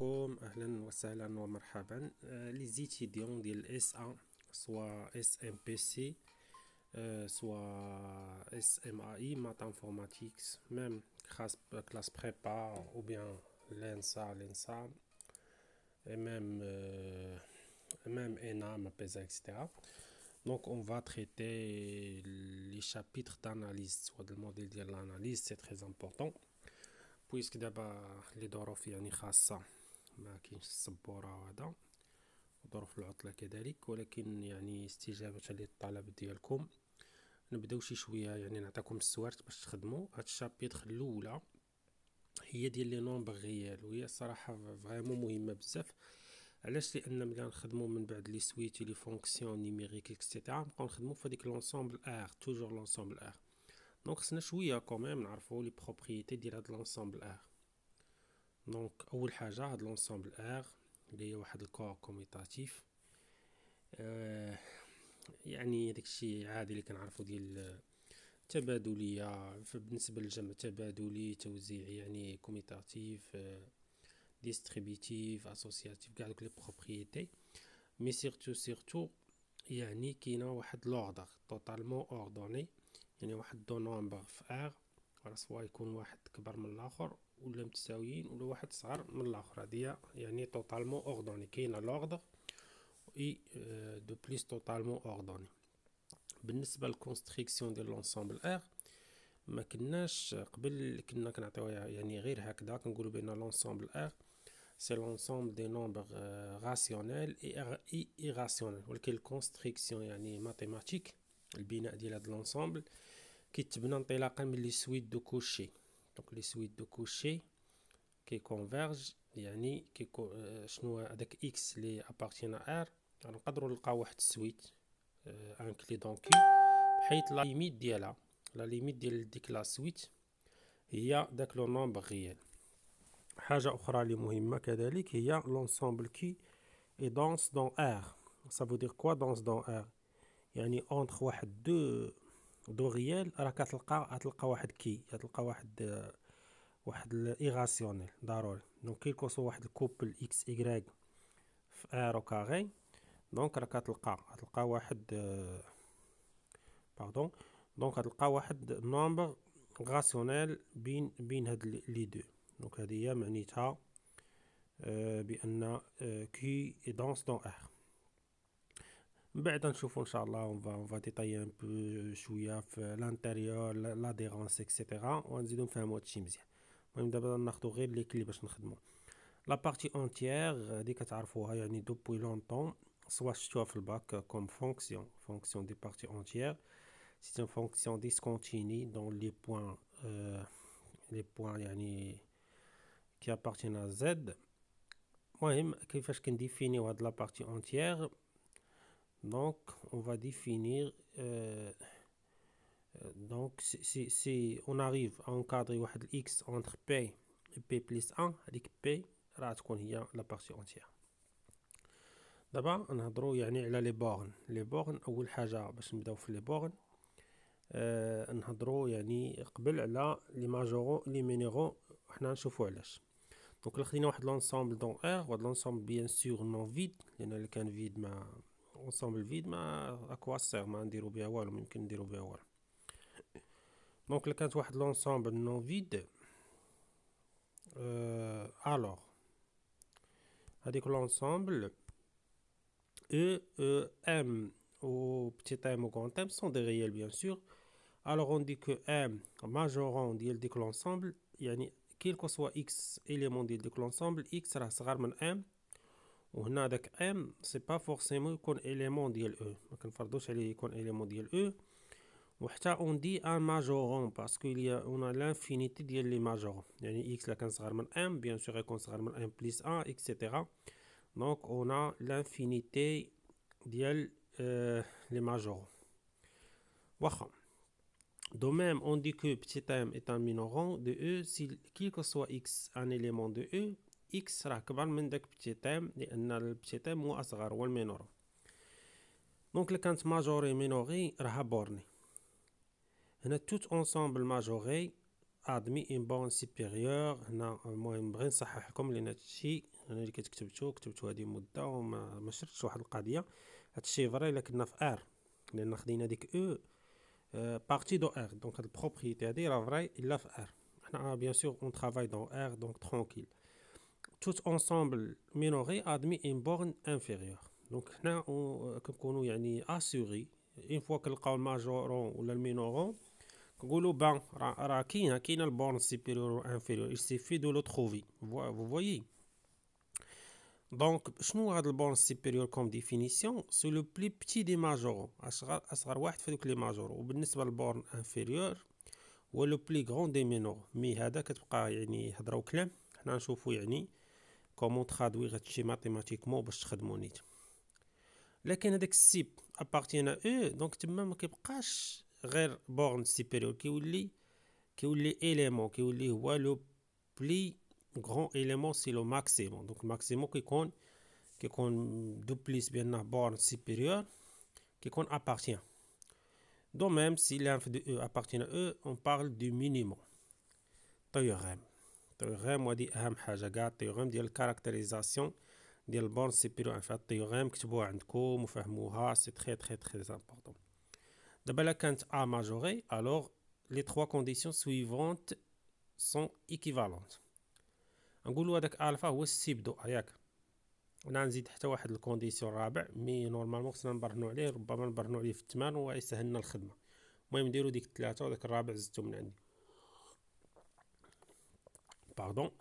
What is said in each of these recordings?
بكم، اهلا وسهلا ومرحبا. لي زيتيديون ديال اس ا سوا اس ام بي سي سوا اس ام اي مات انفورماتيكس ميم كلاس بريبا ou bien l'ENSA et même ENA, MAPESA, etc. Donc on va traiter les chapitres d'analyse, soit le modèle de l'analyse, c'est très important. puisque دابا لي ظروف يعني خاصة ما كاينش السبورة وهذا ظروف العطلة كذلك، ولكن يعني استجابة للطلب ديالكم نبداو شي شوية، يعني نعطيكم السوارت باش تخدموا هاد الشابيتر. الاولى هي ديال لي نومبر ريال، وهي الصراحة فريمون مهمة بزاف. علاش؟ لان ملي نخدموا من بعد لي سويت لي فونكسيون نيميريك اكسيتيرا نبقاو نخدموا في هذيك لونسومبل ار، توجور لونسومبل ار. دونك خصنا شويه كوميم نعرفوا لي بروبريتي ديال هاد لونسومبل ار. دونك اول حاجه هاد لونسومبل ار اللي هي واحد الكور كوميتاتيف، يعني داكشي عادي اللي كنعرفوا ديال تبادليه، بالنسبه للجمع تبادلي توزيعي، يعني كوميتاتيف ديستريبيتيف اسوسياتيف، كاع دوك لي بروبريتي. مي سيرتو يعني كاينه واحد لوردر توتالمون اوردوني، يعني واحد دو نومبر في ار راه سوا يكون واحد كبر من الاخر ولا متساويين ولا واحد صغر من الاخر، هذه يعني توتالمون اوردوني، كاينه لوردر اي دو بليس توتالمون اوردوني. بالنسبه للكونستريكسيون ديال لونسومبل ار ما كناش قبل، كنا كنعطيوها يعني غير هكذا، كنقولوا بان لونسومبل ار c'est l'ensemble des nombres rationnels et irrationnels. ولكن الكونستريكسيون يعني ماتيماتيك، البناء ديال هذا لونسومبل كيتبنى انطلاقا من لي سويت دو كوشي. دونك لي سويت دو كوشي كي كونفيرج، يعني شنو هذاك اكس لي ابارتينا ار، نقدروا نلقاو واحد السويت انكليدون كي حيت لا ليميت ديالها، لا ليميت ديال ديك لا سويت هي داك لو نومبر ريال. حاجة أخرى اللي مهمة كذلك هي l'ensemble qui est dense dans R. Ça veut dire quoi dense dans R؟ يعني entre واحد دو ريال راه كتلقى واحد كي، كتلقى واحد الإيغاسيونيل ضروري. دونك كيلكوسو واحد الكوبل إكس إكغيك في R أو كاغي، دونك راه كتلقى واحد باردون، دونك كتلقى واحد نومبر غاسيونيل بين هاد لي دو. دونك هذه هي معنيتها بان كي دونس دون ار. من بعد نشوفوا ان شاء الله اون فا ديتايي ان بو شويه في لانتيريور لاديرونس اكسيتيرا، ونزيدو نفهموا هادشي مزيان. المهم دابا ناخذوا غير لي كلي باش نخدموا لا بارتي اونتيير. هادي كتعرفوها يعني دوبوي لونطون، سوا شفتوها في الباك كوم فونكسيون دي بارتي اونتيير. سي ان فونكسيون ديسكونتيني دون لي بوين يعني qui appartient à Z. المهم كيفاش كنديفينيو هاد لا بارتي اونتيير؟ دونك on va définir donc si on arrive à encadrer واحد x entre p et p plus 1، هذيك p راه تكون هي لا بارتي اونتيير. دابا نهضروا يعني على لي بورن. اول حاجه باش نبداو في لي بورن نهضروا يعني قبل على لي ماجورو لي مينيرو، حنا نشوفوا علاش. دونك الا خدينا واحد لونسومبل دون ار، وهاد لونسومبل بيان سور نون فيد، لان الا كان فيد ما لونسومبل فيد ما اكوا سير، ما نديرو بها والو، ممكن نديرو بها والو. دونك الا كانت واحد لونسومبل نون فيد الوغ هذيك لونسومبل ام ou petit m ou grand m sont des réels bien sûr. Alors on dit que m majorant ديال ديك l'ensemble، يعني كيل كو سوا x élément ديال ديك l'ensemble x راه صغار من m، وهنا داك m سي با فورسيمون يكون élément ديال e، ما كنفرضوش عليه يكون élément ديال e. وحتى on dit un majorant parce qu'il y a on a l'infinité ديال لي majorants، يعني x لا كان صغار من m bien sûr يكون صغار من m plus 1 etc. donc on a l'infinité ديال les majorants. واخا de même on dit que petit m est un minorant de e si quel que soit x un élément de e، x راه كبر من داك petit m لان البتيت m هو اصغر هو المينورون. دونك الا كانت ماجوري مينوري راها بورني. هنا توت انصامبل ماجوري admis une borne supérieure. هنا المهم بغي نصححكم لان هادشي انا اللي كتبتو هادي مده وما شرتش واحد القضيه. هادشي فري الا كنا في ار لان خدينا ديك او partie de R. Donc, la propriété est vraie, il l'a fait R. Bien sûr, on travaille dans R, donc tranquille. Tout ensemble minoré admet une borne inférieure. Donc, là, on est assuré, une fois que le majoron ou le minoron, on dit qu'il y a une borne supérieure ou inférieure. Il suffit de le trouver. Vous voyez? Donc, شنو هاد البورن سوبيريور كوم ديفينيسيون سو لو بلي بتي دي ماجورون اصغر واحد في دوك لي ماجورون وبالنسبه للبورن انفيريور هو لو بلي غران دي مينور مي هذا كتبقى يعني هضروا كلام حنا نشوفوا يعني كومون ترادوي هادشي ماتيماتيكمون باش تخدمو نيت لكن هذاك السيب ابارتيان او دونك تما ما كيبقاش غير بورن سوبيريور كيولي اليمون كيولي هو لو بلي grand élément c'est le maximum. Donc maximum qui duplice bien la borne supérieure qui appartient. Donc même si l'inf de E appartient à E, on parle du minimum. Théorème. Théorème on dit أهم حاجة كاع théorème ديال الكاركتيريزاسيون ديال البورن سوبيريور. En fait théorème كتبوها عندكم وفهموها c'est très très très important. دابا لا كانت A majorée alors les trois conditions suivantes sont équivalentes. نقولوا هذاك الفا هو السيب دو ياك انا نزيد حتى واحد الكونديسيون رابع مي نورمالمون خصنا نبرهنوا عليه ربما نبرهنوا عليه في الثمان ويسهلنا الخدمه. المهم نديروا ديك الثلاثه وداك الرابع زدتو من عندي باردون.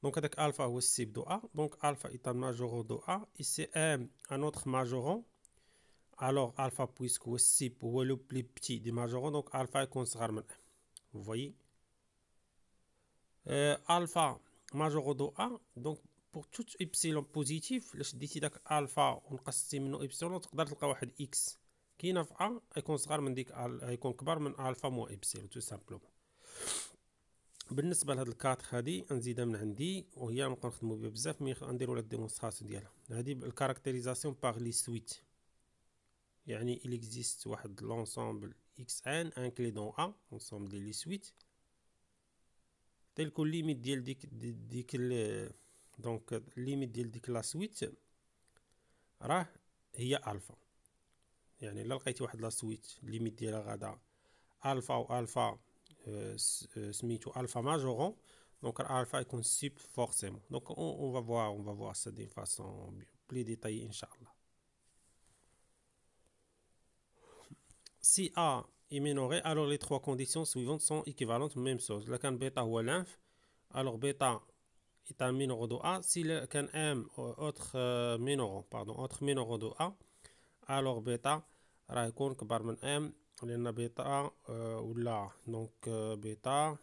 دونك هذاك الفا هو السيب دو ا دونك الفا ايتا ماجورون دو ا اي سي ام ان اوتر ماجورون الوغ الفا بويسك هو السيب هو لو بلي بتي دي ماجورون دونك الفا يكون صغر من ا. vous voyez الفا ماجور دو ا دونك pour tout epsilon positif لاش ديتي داك الفا ونقصتي منه ابسيلون تقدر تلقى واحد اكس كاينه في ا يكون صغر من ديك يكون كبر من الفا مو ابسيلون تو سامبلومون. بالنسبه لهاد الكاتر هادي نزيدها من عندي وهي نبقاو نخدمو بها بزاف مي نديرو لا ديمونستراسيون ديالها. هادي الكاركتيريزاسيون باغ لي سويت يعني il existe واحد لونسومبل xn incluant a ensemble ديال لي سويت tel que limite ديال ديك دونك الليميت ديال ديك لا سويت راه هي الفا. يعني الا لقيتي واحد لا سويت الليميت ديالها غادا الفا والفا سميتو الفا ماجورون دونك الفا يكون سيب فورسيمون. دونك on va voir ça d'une façon plus détaillée ان شاء الله. Si A est minoré alors les trois conditions suivantes sont équivalentes. Même chose là كان بيتا هو l'inf alors bêta est un minoro de A. Si le can M autre minoro de A alors bêta راح يكون كبر من M لأن bêta ولا donc bêta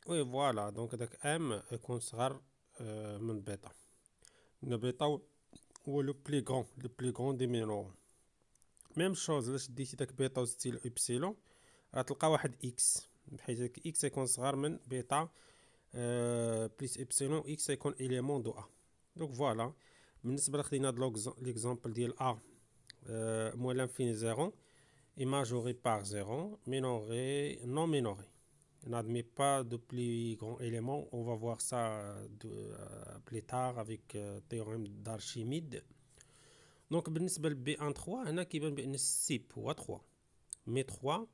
oui voilà donc داك M يكون صغر من bêta. لأن bêta هو le plus grand des minoro. même chose لاش ديتي داك bêta وزدتي له إبسيلون راح تلقى واحد X بحيث داك X يكون صغر من bêta بليس إبسيلون إكس يكون إليمون دو أ. دونك فوالا بالنسبة لخدينا هاد ليكزامبل ديال أ موال لانفيني زيرو إي ماجوري باغ زيرو مينوري نون مينوري n'admet pas de plus grand élément. On va voir ça plus tard avec théorème d'Archimide. دونك بالنسبة لبي ان 3 هنا كيبان بأن السيب هو 3 مي 3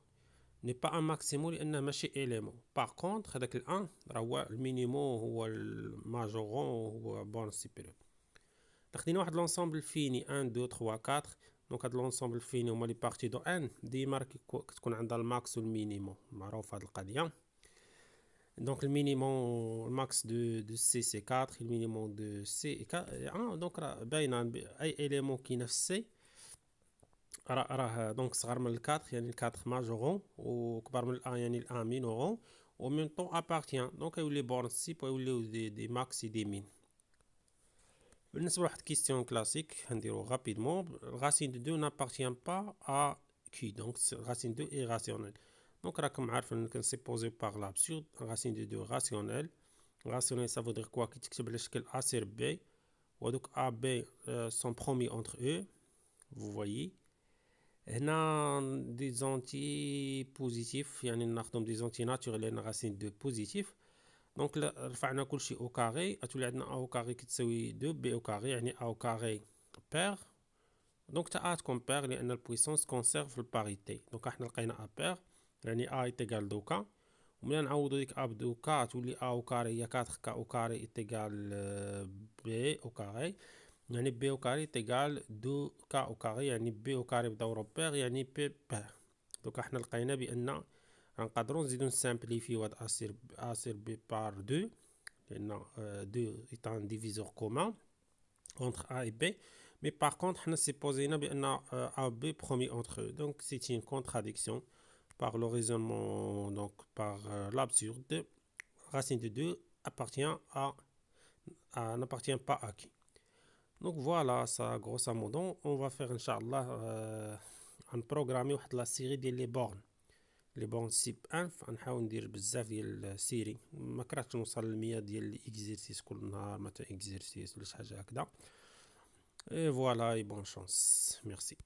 n'est pas un maximum لأنه ماشي élément. par contre هذاك الان راه هو المينيموم هو الماجورون هو بورن سوبيريور. خدينا واحد لونسومبل فيني 1 2 3 4 دونك هاد لونسومبل فيني هما لي بارتي دو ان ديما كتكون عندها الماكس والمينيموم معروف هاد القضيه. دونك المينيموم الماكس دو سي سي 4 المينيموم دو سي 4 دونك راه باينه اي اليمون كاين في سي راه دونك صغر من الكاتر يعني الكاتر ماجورون وكبر من الان يعني الان مينورون و ميم طون ابارتيان دونك يولي بورن سيب ويوليو دي ماكسي دي مين. بالنسبه لواحد كيستيون كلاسيك نديرو غابيدمون racine de 2 n'appartient pas à Q donc racine de 2 est rationnelle. donc راكم عارفين كنسيبوزيو باغ لابسورد racine de 2 rationnelle. rationnelle ça veut dire quoi كي تكتب على شكل A sur B ودوك A B sont promis entre eux vous voyez هنا دي زونتي بوزيتيف، يعني ناخدهم دي زونتي ناتوريل لان راسين دو بوزيتيف. دونك رفعنا كلشي او كاري، تولي عندنا او كاري كتساوي 2 بي او كاري، يعني او كاري بير. دونك تا ا تكون بير لان البويسونس كونسيرف الباريتي. دونك احنا لقينا ا بير يعني ا ايتيغال دوكا، وملي نعوضو ديك ا بدوكا تولي ا او كاري هي 4 كا او كاري ايتيغال بي او كاري، يعني بي او كاري ايتيغال 2 كا او كاري، يعني بي او كاري بدورو بير يعني بي بير. دونك احنا لقينا بان غنقدرو نزيدو نسامبليفيو هاد ا سير بي بار 2 لان 2 est un diviseur commun entre A et B. Mais par contre, on a supposé que A et B promis entre eux. Donc, c'est une contradiction par le raisonnement, donc par l'absurde. Racine de 2 n'appartient pas à qui. Donc, voilà, ça, grosso modo, on va faire, Inch'Allah, un programme la série des bornes. Les bornes type 1 غنحاول ندير بزاف ديال السيري، ما كرهتش نوصل ل 100 ديال الاكزرسيس كل نهار، مثلا اكزرسيس ولا شي حاجه هكذا. Et voilà et bonne chance. Merci.